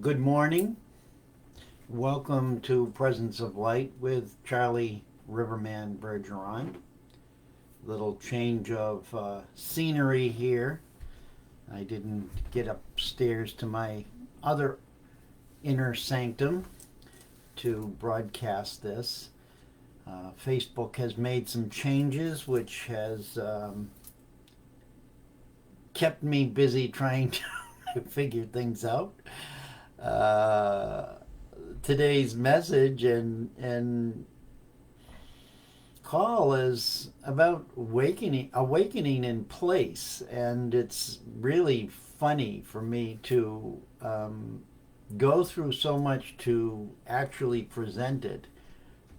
Good morning. Welcome to Presence of Light with Charlie Riverman Bergeron. Little change of scenery here. I didn't get upstairs to my other inner sanctum to broadcast this. Facebook has made some changes, which has kept me busy trying to figure things out. Uh, Today's message and call is about awakening in place, and it's really funny for me to go through so much to actually present it.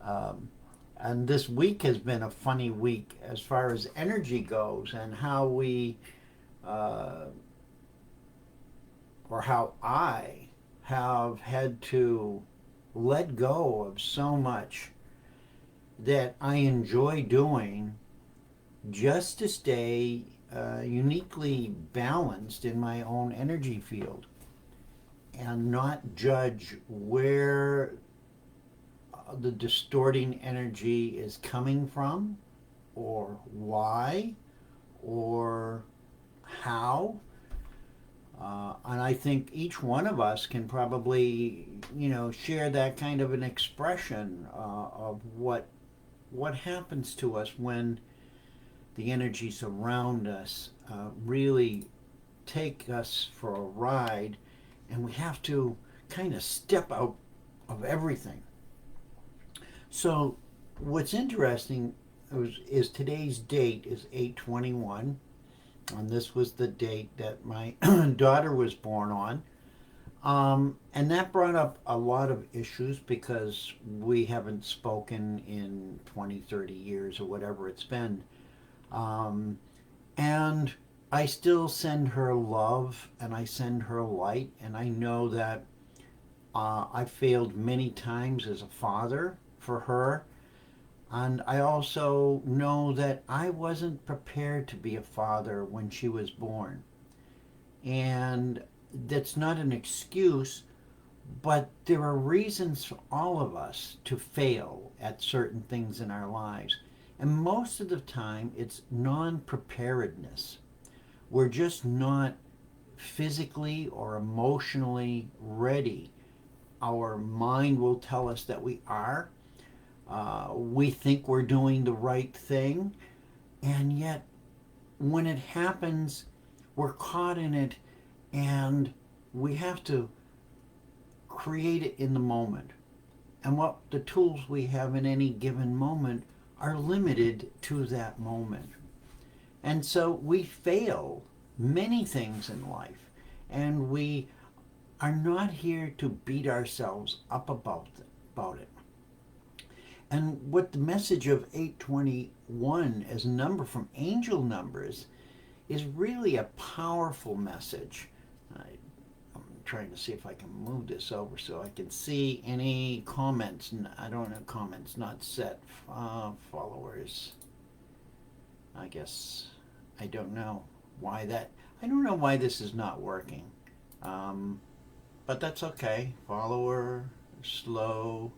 Um, and this week has been a funny week as far as energy goes, and how we uh, or how I have had to let go of so much that I enjoy doing just to stay uniquely balanced in my own energy field and not judge where the distorting energy is coming from or why or how. And I think each one of us can probably, share that kind of an expression of what happens to us when the energies around us really take us for a ride, and we have to kind of step out of everything. So, what's interesting is today's date is 8/21, and this was the date that my daughter was born on. And that brought up a lot of issues because we haven't spoken in 20, 30 years or whatever it's been. Um, and I still send her love and I send her light. And I know that I failed many times as a father for her. And I also know that I wasn't prepared to be a father when she was born. And that's not an excuse, but there are reasons for all of us to fail at certain things in our lives. And most of the time, it's non preparedness. We're just not physically or emotionally ready. Our mind will tell us that we are. We think we're doing the right thing, and yet when it happens, we're caught in it, and we have to create it in the moment. And what the tools we have in any given moment are limited to that moment. And so we fail many things in life, and we are not here to beat ourselves up about it. And what the message of 821 as a number from angel numbers is really a powerful message. I'm trying to see if I can move this over so I can see any comments. I don't know, comments not set. Followers. I guess I don't know why that. I don't know why this is not working. Um, but that's okay. Follower, slow.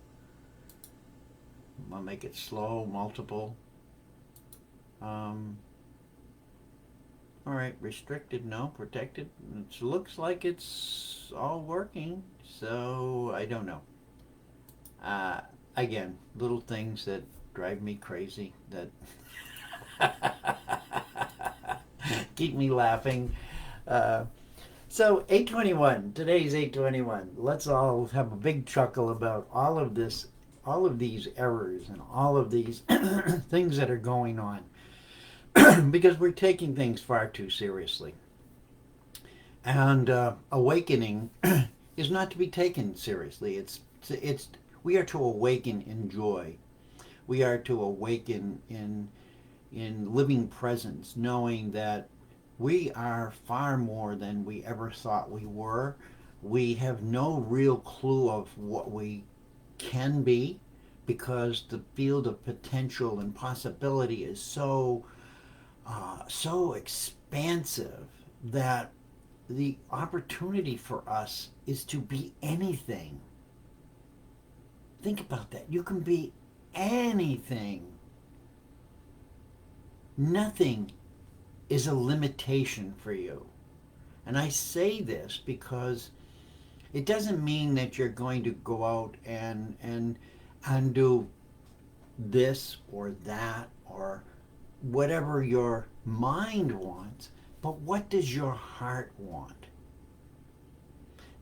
I'll make it slow, multiple. Um, all right, restricted, no. Protected. It looks like it's all working, so I don't know. Uh, Again, little things that drive me crazy that keep me laughing. Uh, so 821. Today's 821. Let's all have a big chuckle about all of this, all of these errors, and all of these things that are going on, because we're taking things far too seriously. And awakening is not to be taken seriously. It's we are to awaken in joy. We are to awaken in living presence, knowing that we are far more than we ever thought we were. We have no real clue of what we can be, because the field of potential and possibility is so expansive that the opportunity for us is to be anything. Think about that. You can be anything. Nothing is a limitation for you. And I say this because it doesn't mean that you're going to go out and do this or that or whatever your mind wants, but what does your heart want?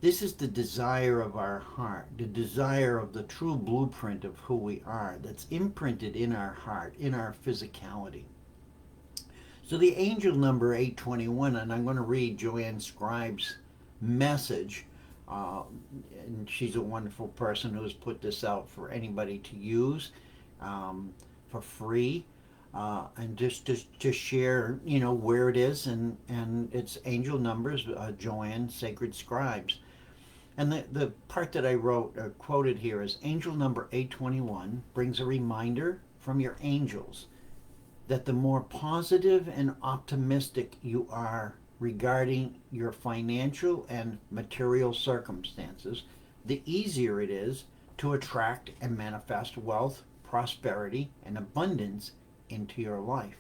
This is the desire of our heart, the desire of the true blueprint of who we are that's imprinted in our heart, in our physicality. So the angel number 821, and I'm going to read Joanne Scribe's message. And she's a wonderful person who has put this out for anybody to use for free. And just share, where it is, and it's angel numbers, Joanne Sacred Scribes. And the part that I wrote, quoted here is angel number 821 brings a reminder from your angels that the more positive and optimistic you are regarding your financial and material circumstances, the easier it is to attract and manifest wealth, prosperity, and abundance into your life.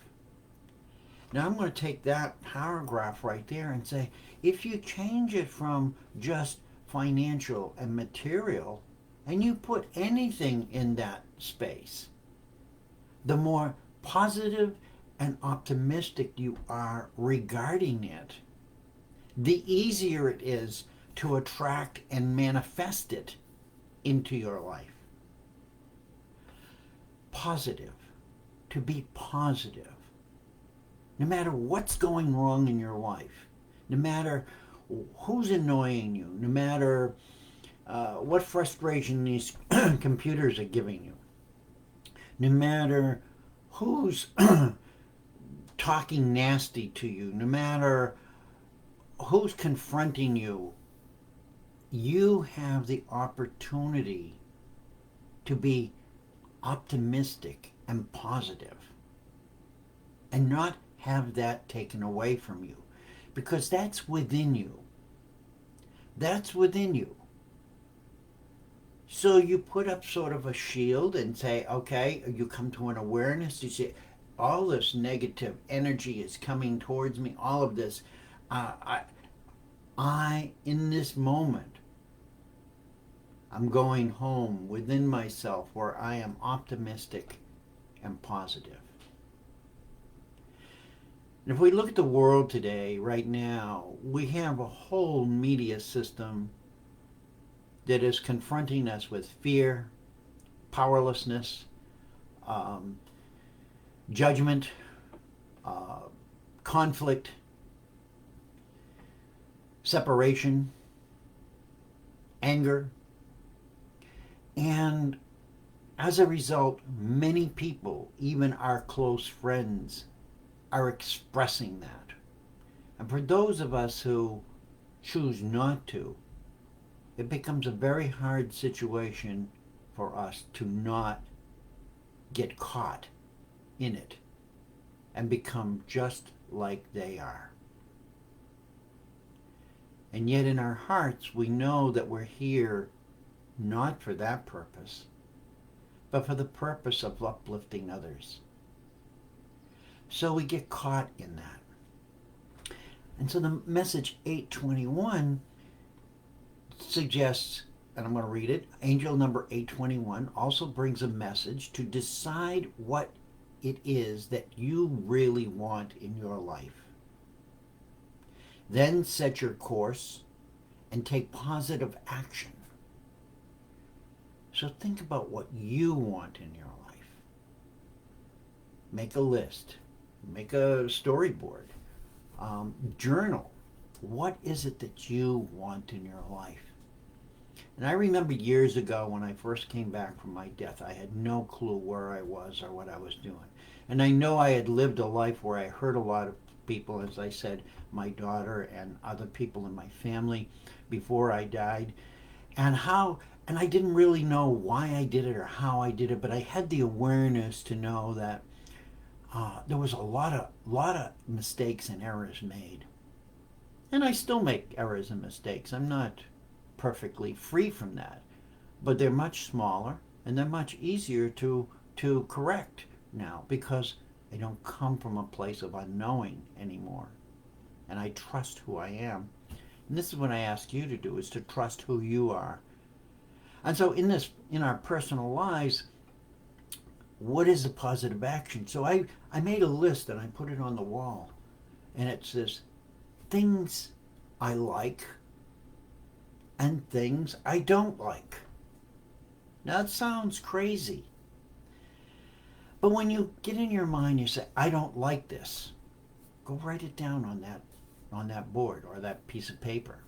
Now I'm going to take that paragraph right there and say, if you change it from just financial and material, and you put anything in that space, the more positive and optimistic you are regarding it, the easier it is to attract and manifest it into your life. Positive. To be positive. No matter what's going wrong in your life, no matter who's annoying you, no matter what frustration these computers are giving you, no matter who's talking nasty to you, no matter who's confronting you, you have the opportunity to be optimistic and positive and not have that taken away from you, because that's within you. That's within you. So you put up sort of a shield and say, okay, you come to an awareness, you say, all this negative energy is coming towards me, all of this. I, in this moment, I'm going home within myself where I am optimistic and positive. And if we look at the world today, right now, we have a whole media system that is confronting us with fear, powerlessness, judgment, conflict, separation, anger. And as a result, many people, even our close friends, are expressing that. And for those of us who choose not to, it becomes a very hard situation for us to not get caught in it and become just like they are. And yet in our hearts, we know that we're here not for that purpose, but for the purpose of uplifting others. So we get caught in that. And so the message 821 suggests, and I'm going to read it, angel number 821 also brings a message to decide what it is that you really want in your life. Then set your course and take positive action. So think about what you want in your life. Make a list. Make a storyboard. Journal. What is it that you want in your life? And I remember years ago when I first came back from my death, I had no clue where I was or what I was doing. And I know I had lived a life where I hurt a lot of people, as I said, my daughter and other people in my family before I died. And I didn't really know why I did it or how I did it, but I had the awareness to know that there was a lot of mistakes and errors made. And I still make errors and mistakes. I'm not perfectly free from that. But they're much smaller and they're much easier to correct now because I don't come from a place of unknowing anymore. And I trust who I am. And this is what I ask you to do, is to trust who you are. And so in our personal lives, what is a positive action? So I made a list and I put it on the wall. And it says things I like and things I don't like. Now that sounds crazy. But when you get in your mind, you say, I don't like this. Go write it down on that board or that piece of paper.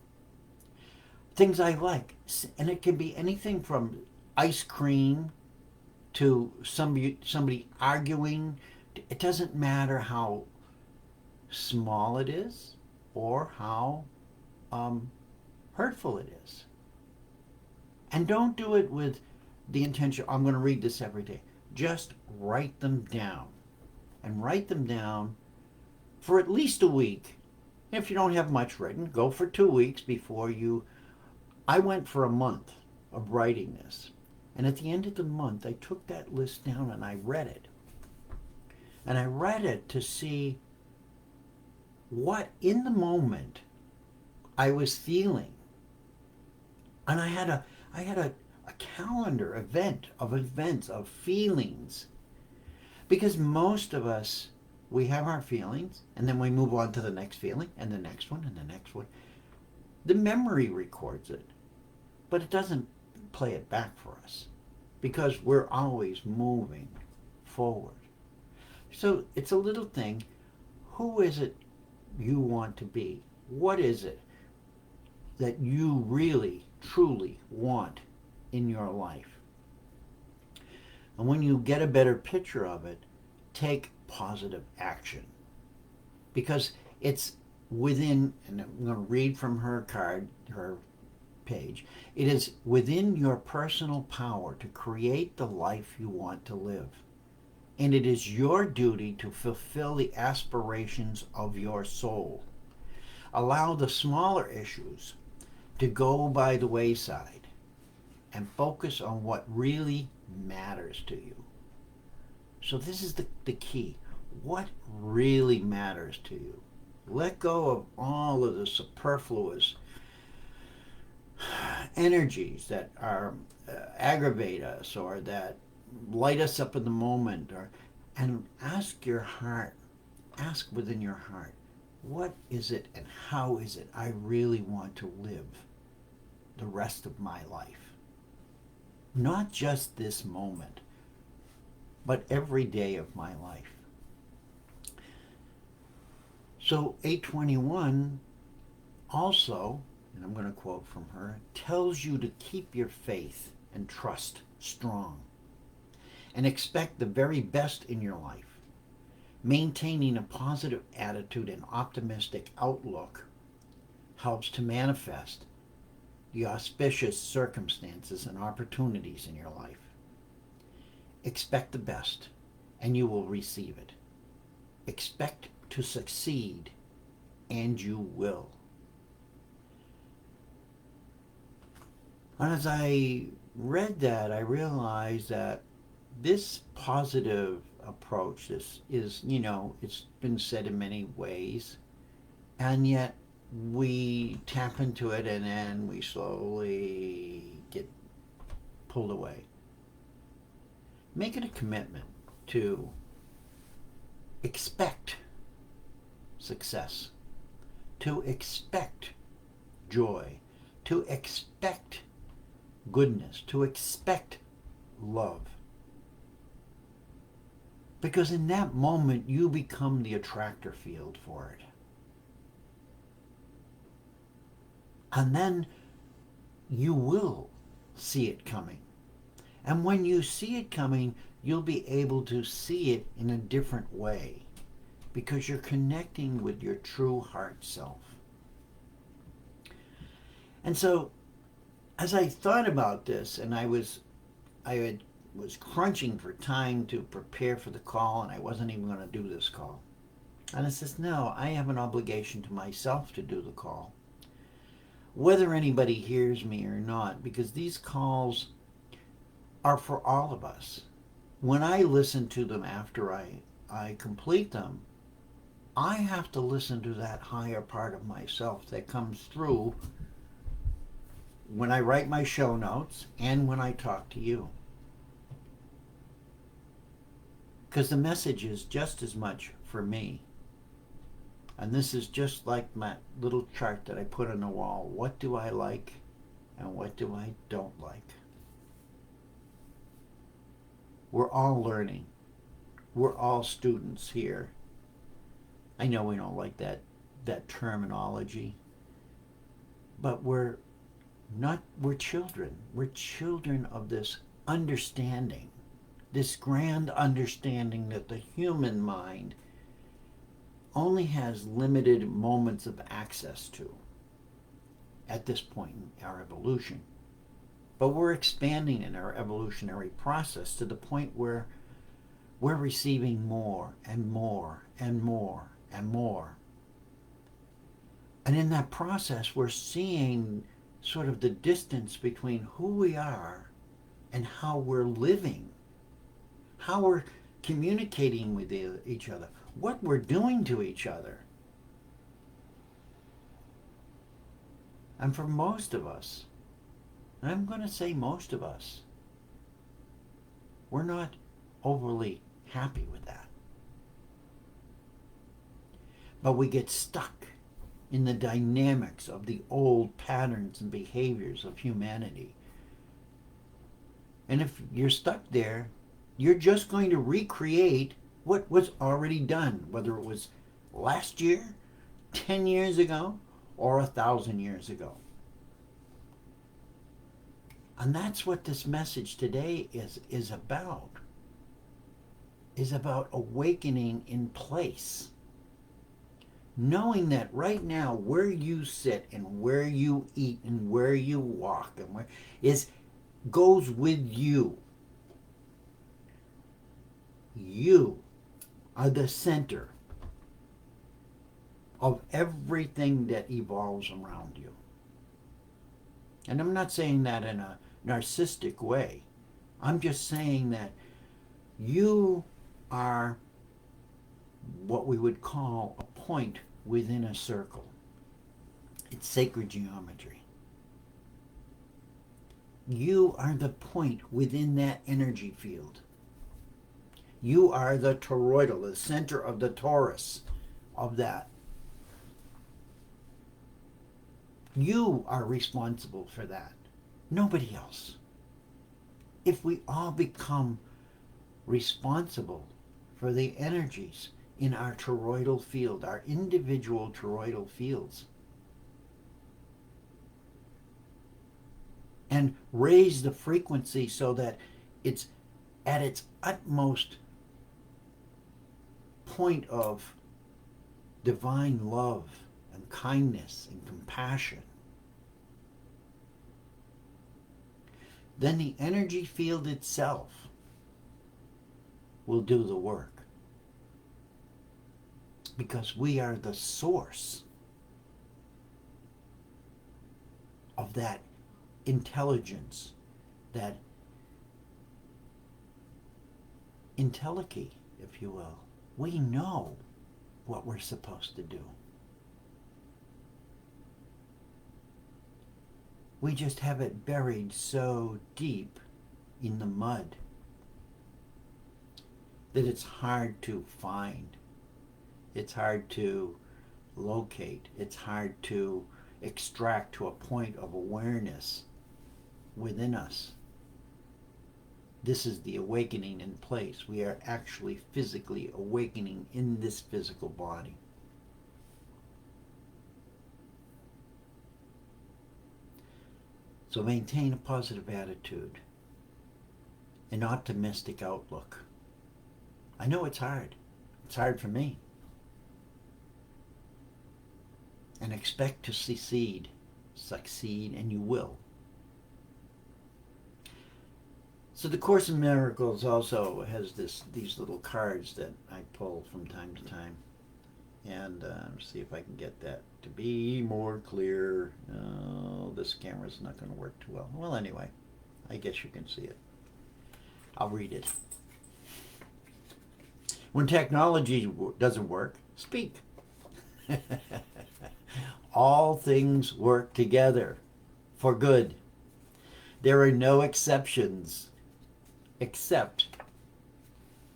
Things I like. And it can be anything from ice cream to somebody arguing. It doesn't matter how small it is or how hurtful it is. And don't do it with the intention, I'm going to read this every day. Just write them down. And write them down for at least a week. If you don't have much written, go for 2 weeks before you... I went for a month of writing this. And at the end of the month, I took that list down and I read it. And I read it to see what in the moment I was feeling. And I had a calendar of events, of feelings. Because most of us, we have our feelings, and then we move on to the next feeling, and the next one, and the next one. The memory records it, but it doesn't play it back for us, because we're always moving forward. So it's a little thing. Who is it you want to be? What is it that you really, truly want in your life? And when you get a better picture of it, take positive action. Because it's within, and I'm going to read from her card, her page, it is within your personal power to create the life you want to live. And it is your duty to fulfill the aspirations of your soul. Allow the smaller issues to go by the wayside and focus on what really matters to you. So this is the key. What really matters to you? Let go of all of the superfluous energies that are aggravate us or that light us up in the moment, and ask your heart, ask within your heart, what is it and how is it I really want to live the rest of my life? Not just this moment, but every day of my life. So 821 also, and I'm going to quote from her, tells you to keep your faith and trust strong and expect the very best in your life. Maintaining a positive attitude and optimistic outlook helps to manifest the auspicious circumstances and opportunities in your life. Expect the best, and you will receive it. Expect to succeed, and you will. And as I read that, I realized that this positive approach, this is, it's been said in many ways, and yet we tap into it and then we slowly get pulled away. Make it a commitment to expect success, to expect joy, to expect goodness, to expect love. Because in that moment, you become the attractor field for it. And then you will see it coming. And when you see it coming, you'll be able to see it in a different way because you're connecting with your true heart self. And so, as I thought about this, and I was crunching for time to prepare for the call, and I wasn't even going to do this call. And it says, no, I have an obligation to myself to do the call, whether anybody hears me or not, because these calls are for all of us. When I listen to them after I complete them, I have to listen to that higher part of myself that comes through when I write my show notes and when I talk to you. Because the message is just as much for me. And this is just like my little chart that I put on the wall. What do I like and what do I don't like? We're all learning. We're all students here. I know we don't like that terminology, but we're children. We're children of this understanding, this grand understanding that the human mind only has limited moments of access to at this point in our evolution. But we're expanding in our evolutionary process to the point where we're receiving more and more and more and more. And in that process, we're seeing sort of the distance between who we are and how we're living, how we're communicating with each other, what we're doing to each other. And for most of us, and I'm going to say most of us, we're not overly happy with that. But we get stuck in the dynamics of the old patterns and behaviors of humanity. And if you're stuck there, you're just going to recreate what was already done, whether it was last year, 10 years ago, or 1,000 years ago. And that's what this message today is about awakening in place. Knowing that right now where you sit and where you eat and where you walk and where goes with you. You are the center of everything that evolves around you. And I'm not saying that in a narcissistic way. I'm just saying that you are what we would call a point within a circle. It's sacred geometry. You are the point within that energy field. You are the toroidal, the center of the torus of that. You are responsible for that. Nobody else. If we all become responsible for the energies in our toroidal field, our individual toroidal fields, and raise the frequency so that it's at its utmost point of divine love and kindness and compassion, then the energy field itself will do the work. Because we are the source of that intelligence, that entelechy, if you will. We know what we're supposed to do. We just have it buried so deep in the mud that it's hard to find. It's hard to locate. It's hard to extract to a point of awareness within us. This is the awakening in place. We are actually physically awakening in this physical body. So maintain a positive attitude, an optimistic outlook. I know it's hard. It's hard for me. And expect to succeed, and you will. So the Course in Miracles also has these little cards that I pull from time to time. And see if I can get that to be more clear. Oh, this camera's not going to work too well. Well, anyway, I guess you can see it. I'll read it. When technology doesn't work, speak. All things work together for good. There are no exceptions except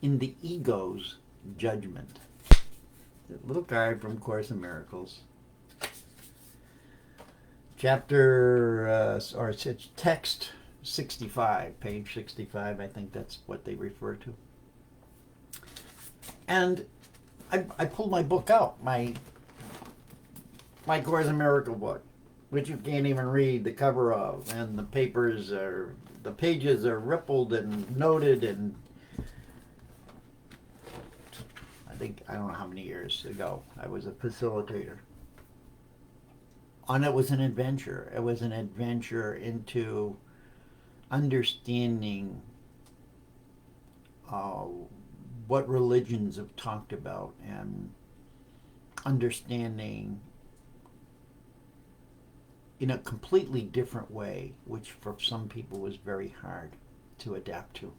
in the ego's judgment. A little card from Course in Miracles. Or it's text 65, page 65, I think that's what they refer to. And I pulled my book out, my Course in Miracle book, which you can't even read the cover of, and the pages are rippled and noted, and I don't know how many years ago I was a facilitator. And it was an adventure. It was an adventure into understanding what religions have talked about, and understanding in a completely different way, which for some people was very hard to adapt to.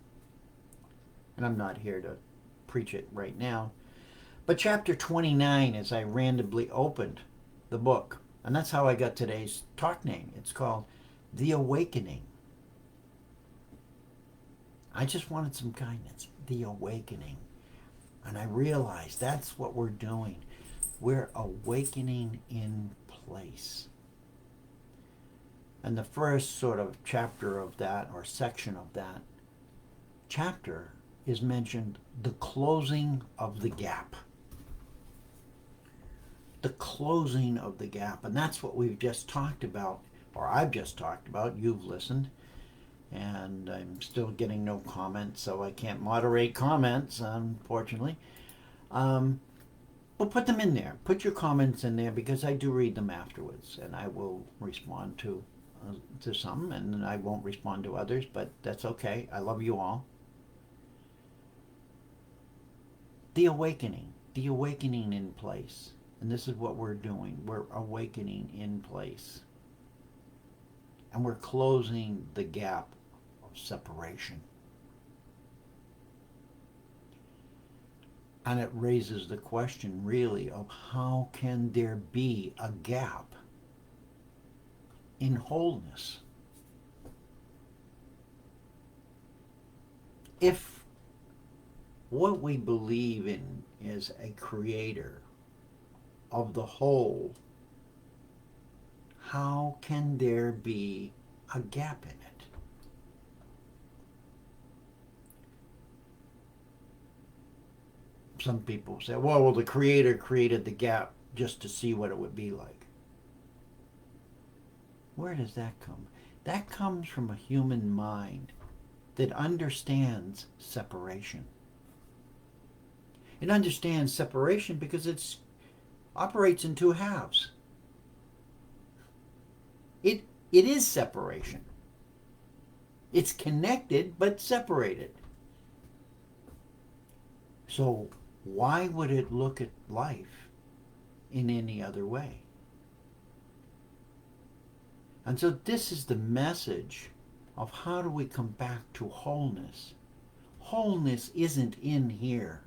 And I'm not here to preach it right now. But chapter 29, as I randomly opened the book, and that's how I got today's talk name. It's called The Awakening. I just wanted some guidance. The Awakening. And I realized that's what we're doing. We're awakening in place. And the first sort of chapter of that, or section of that chapter, is mentioned the closing of the gap. The closing of the gap. And that's what we've just talked about, or I've just talked about. You've listened. And I'm still getting no comments, so I can't moderate comments, unfortunately. Well, put them in there. Put your comments in there, because I do read them afterwards, and I will respond to some, and I won't respond to others, but that's okay. I love you all. The awakening in place. And this is what we're doing. We're awakening in place. And we're closing the gap of separation. And it raises the question, really, of how can there be a gap in wholeness? If what we believe in is a creator of the whole, how can there be a gap in it? Some people say, well, the creator created the gap just to see what it would be like. Where does that come? That comes from a human mind that understands separation. It understands separation because it operates in two halves. It is separation. It's connected but separated. So why would it look at life in any other way? And so this is the message of how do we come back to wholeness. Wholeness isn't in here.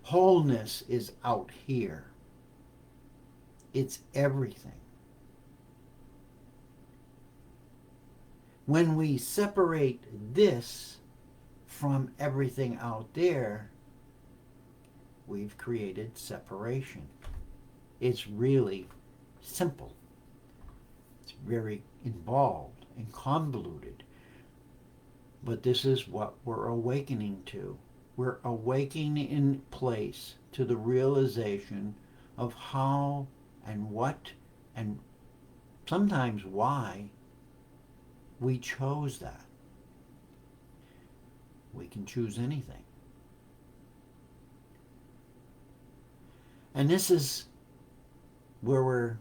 Wholeness is out here. It's everything. When we separate this from everything out there, we've created separation. It's really simple. It's very involved and convoluted. But this is what we're awakening to. We're awakening in place to the realization of how and what and sometimes why we chose that. We can choose anything. And this is where we're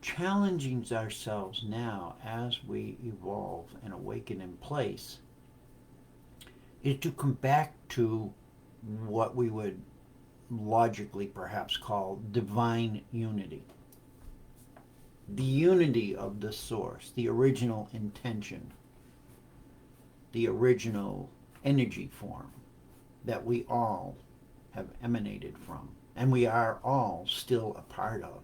challenging ourselves now as we evolve and awaken in place, is to come back to what we would logically perhaps call divine unity. The unity of the source, the original intention, the original energy form that we all have emanated from, and we are all still a part of,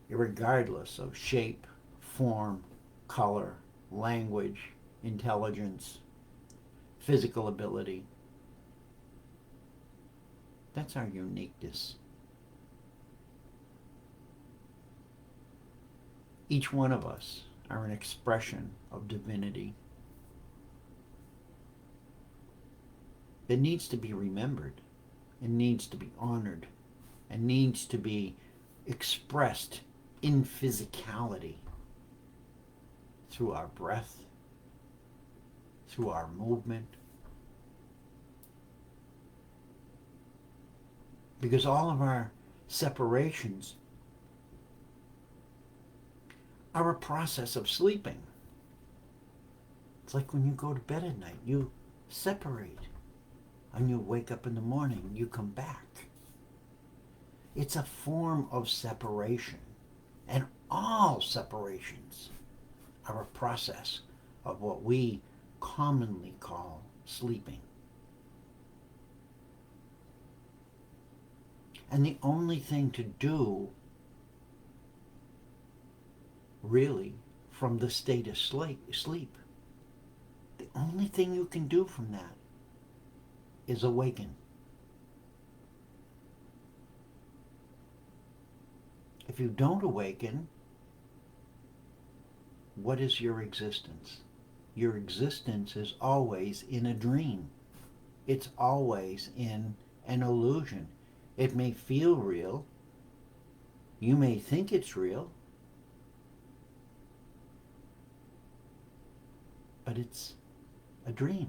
regardless of shape, form, color, language, intelligence, physical ability. That's our uniqueness. Each one of us are an expression of divinity that needs to be remembered and needs to be honored and needs to be expressed in physicality through our breath, through our movement. Because all of our separations are a process of sleeping. It's like when you go to bed at night, you separate. And you wake up in the morning, you come back. It's a form of separation. And all separations are a process of what we commonly call sleeping. And the only thing to do, really, from the state of sleep, the only thing you can do from that is awaken. If you don't awaken, what is your existence? Your existence is always in a dream. It's always in an illusion. It may feel real. You may think it's real. But it's a dream.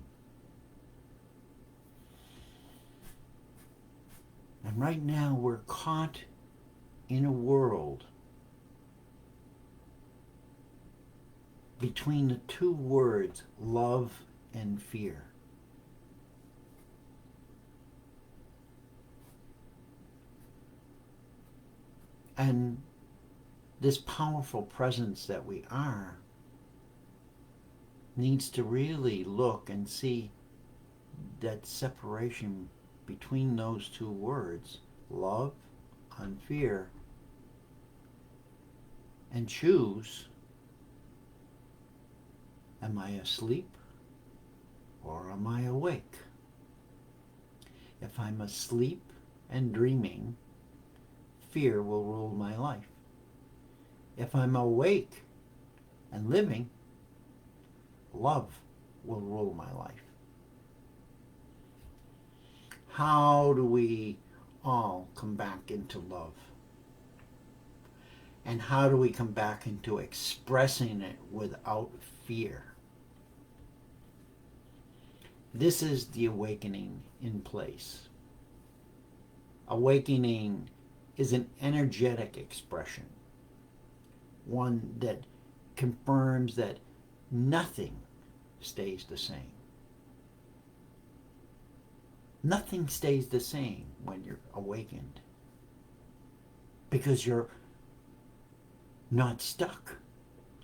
And right now we're caught in a world between the two words, love and fear. And this powerful presence that we are needs to really look and see that separation between those two words, love and fear, and choose, am I asleep or am I awake? If I'm asleep and dreaming, fear will rule my life. If I'm awake and living, love will rule my life. How do we all come back into love? And how do we come back into expressing it without fear? This is the awakening in place. Awakening is an energetic expression, one that confirms that nothing stays the same. Nothing stays the same when you're awakened, because you're not stuck.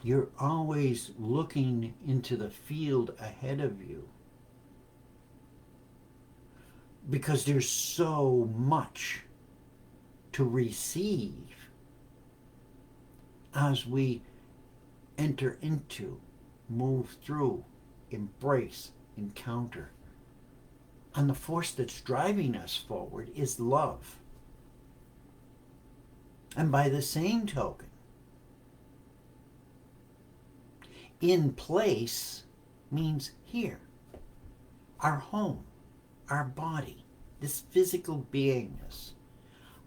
You're always looking into the field ahead of you, because there's so much to receive as we enter into, move through, embrace, encounter. And the force that's driving us forward is love. And by the same token, in place means here, our home, our body, this physical beingness.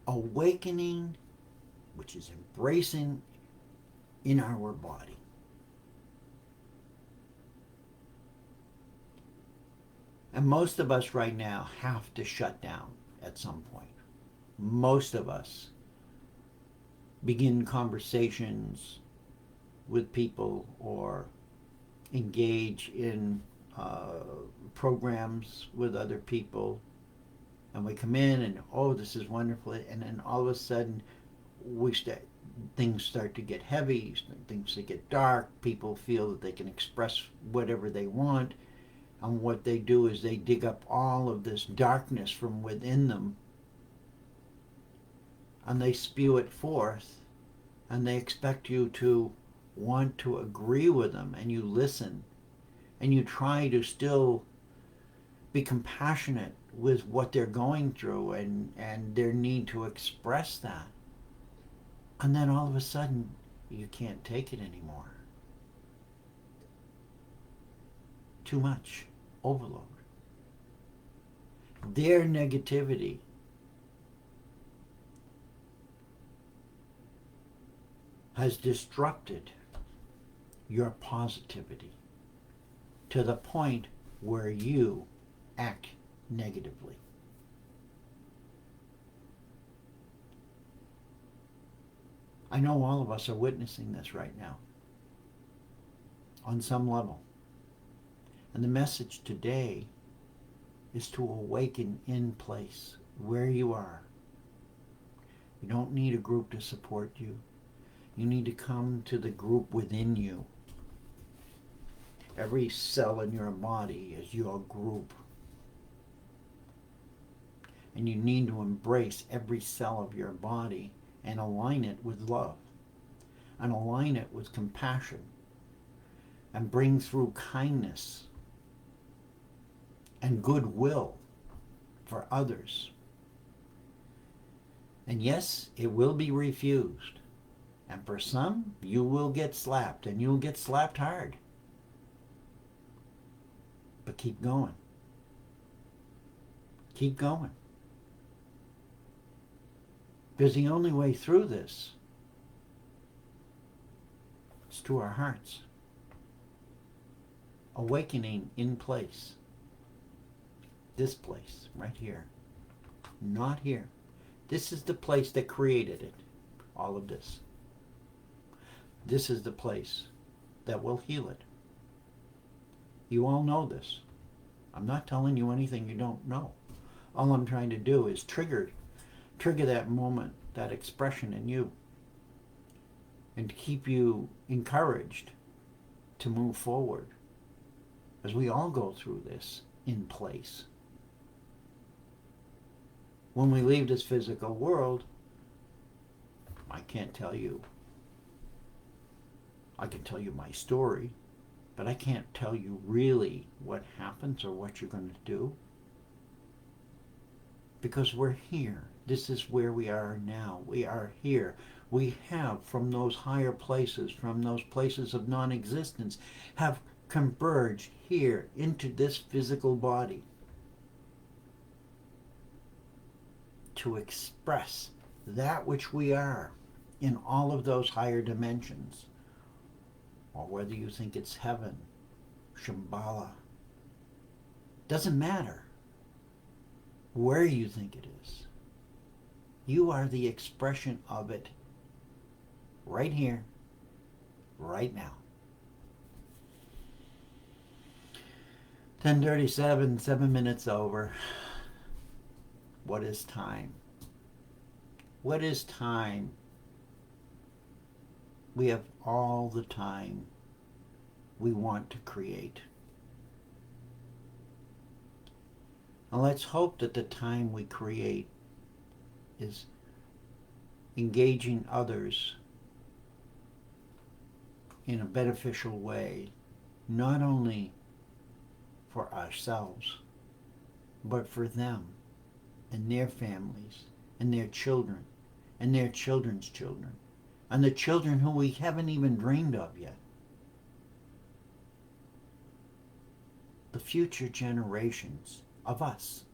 Awakening, which is embracing in our body. And most of us right now have to shut down at some point. Most of us begin conversations with people or engage in programs with other people And we come in and, oh, this is wonderful. And then all of a sudden, things start to get heavy, things that get dark. People feel that they can express whatever they want. And what they do is they dig up all of this darkness from within them and they spew it forth, and they expect you to want to agree with them, and you listen and you try to still be compassionate with what they're going through and their need to express that. And then all of a sudden, you can't take it anymore. Too much. Overload. Their negativity has disrupted your positivity to the point where you act negatively. I know all of us are witnessing this right now on some level. And the message today is to awaken in place where you are. You don't need a group to support you. You need to come to the group within you. Every cell in your body is your group. And you need to embrace every cell of your body and align it with love. And align it with compassion. And bring through kindness and goodwill for others. And yes, it will be refused. And for some, you will get slapped, and you'll get slapped hard. But keep going. Keep going. Because the only way through this is through our hearts. Awakening in place. This place, right here. Not here. This is the place that created it. All of this. This is the place that will heal it. You all know this. I'm not telling you anything you don't know. All I'm trying to do is trigger that moment, that expression in you, and to keep you encouraged to move forward as we all go through this in place. When we leave this physical world, I can't tell you. I can tell you my story, but I can't tell you really what happens or what you're going to do. Because we're here. This is where we are now. We are here. We have, from those higher places, from those places of non-existence, have converged here into this physical body to express that which we are in all of those higher dimensions. Or whether you think it's heaven, Shambhala, doesn't matter where you think it is. You are the expression of it right here, right now. 10:37, 7 minutes over. What is time? What is time? We have all the time we want to create. And let's hope that the time we create is engaging others in a beneficial way, not only for ourselves, but for them and their families and their children and their children's children and the children who we haven't even dreamed of yet. The future generations of us.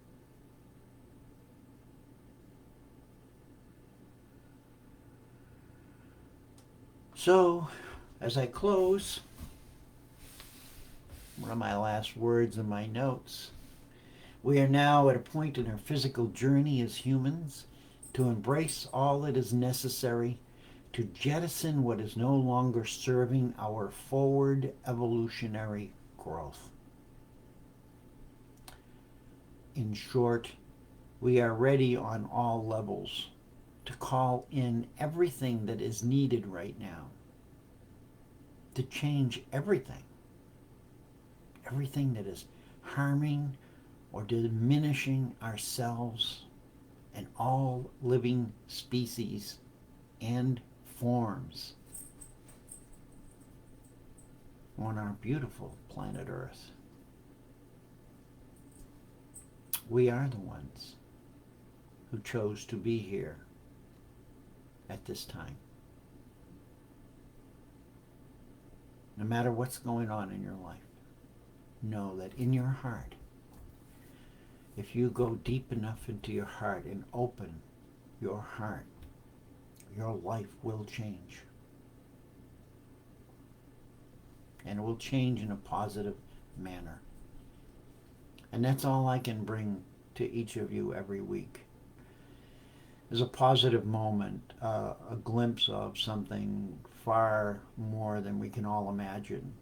So, as I close, one of my last words in my notes, we are now at a point in our physical journey as humans to embrace all that is necessary to jettison what is no longer serving our forward evolutionary growth. In short, We are ready on all levels to call in everything that is needed right now to change everything. Everything that is harming or diminishing ourselves and all living species and forms on our beautiful planet Earth. We are the ones who chose to be here at this time. No matter what's going on in your life, know that in your heart, if you go deep enough into your heart and open your heart, your life will change. And it will change in a positive manner. And that's all I can bring to each of you every week. Is a positive moment, a glimpse of something far more than we can all imagine.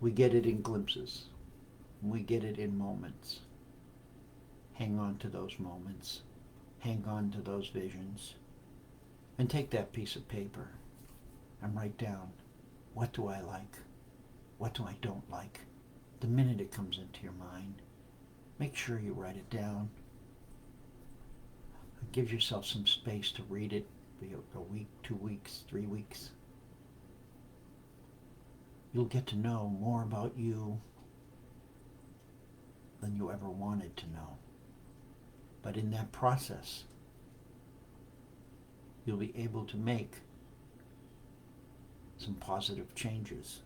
We get it in glimpses. We get it in moments. Hang on to those moments. Hang on to those visions. And take that piece of paper and write down, what do I like? What do I don't like? The minute it comes into your mind, make sure you write it down. Give yourself some space to read it, be a week, 2 weeks, 3 weeks. You'll get to know more about you than you ever wanted to know. But in that process, you'll be able to make some positive changes,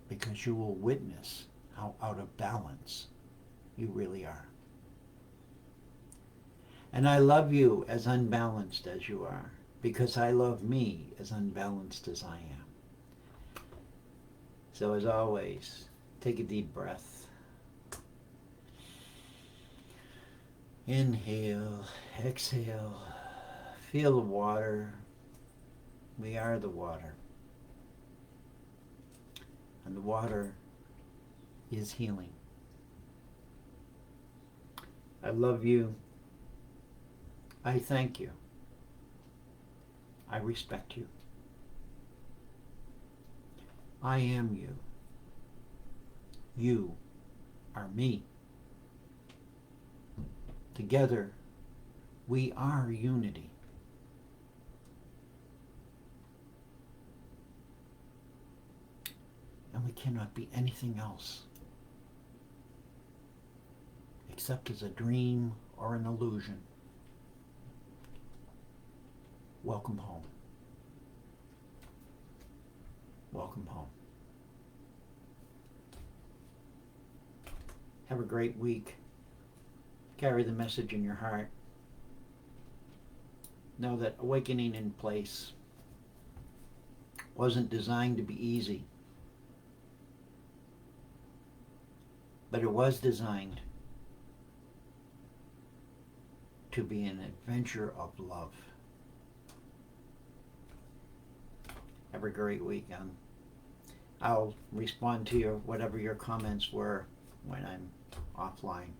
because you will witness how out of balance you really are. And I love you as unbalanced as you are, because I love me as unbalanced as I am. So as always, take a deep breath. Inhale, exhale, feel the water. We are the water. And the water is healing. I love you. I thank you. I respect you. I am you. You are me. Together, we are unity. And we cannot be anything else except as a dream or an illusion. Welcome home. Welcome home. Have a great week. Carry the message in your heart. Know that awakening in place wasn't designed to be easy, but it was designed to be an adventure of love. Have a great week. I'll respond to whatever your comments were when I'm offline.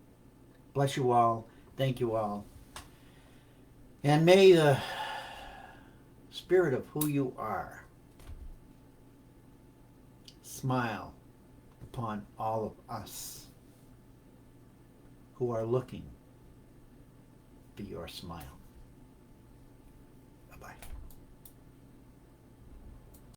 Bless you all. Thank you all. And may the spirit of who you are smile upon all of us who are looking for your smile.